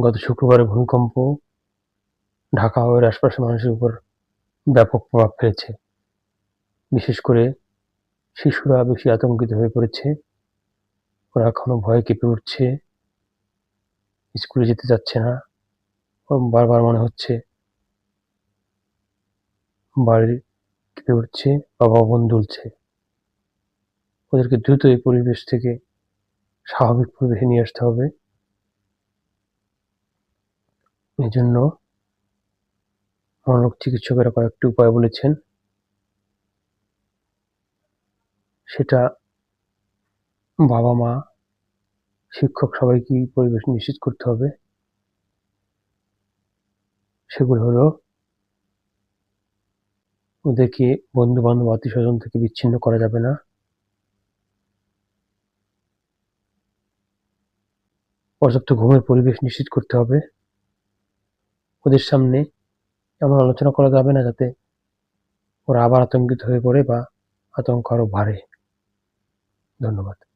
গত শুক্রবারের ভূমিকম্প ঢাকা ও এর আশপাশের মানুষের উপর ব্যাপক প্রভাব ফেলেছে। বিশেষ করে শিশুরা বেশি আতঙ্কিত হয়ে পড়েছে। ওরা এখনো ভয়ে কেঁপে উঠছে, স্কুলে যেতে চাচ্ছে না। বারবার মনে হচ্ছে বাড়ি কেঁপে উঠছে বা ভবন দুলছে। ওদেরকে দ্রুত এই পরিবেশ থেকে স্বাভাবিক পরিবেশে নিয়ে আসতে হবে। এজন্য মনোরোগ চিকিৎসকেরা কয়েকটি উপায় বলেছেন। সেটা বাবা-মা, শিক্ষক সবাইকেই পরিবেশ নিশ্চিত করতে হবে। সেগুলো হলো ওদেরকে বন্ধু-বান্ধব, আত্মীয়স্বজন থেকে বিচ্ছিন্ন করা যাবে না। পর্যাপ্ত ঘুমের পরিবেশ নিশ্চিত করতে হবে। ওদের সামনে এমন আলোচনা করা যাবে না যাতে ওরা আবার আতঙ্কিত হয়ে পড়ে বা আতঙ্ক আরো বাড়ে। ধন্যবাদ।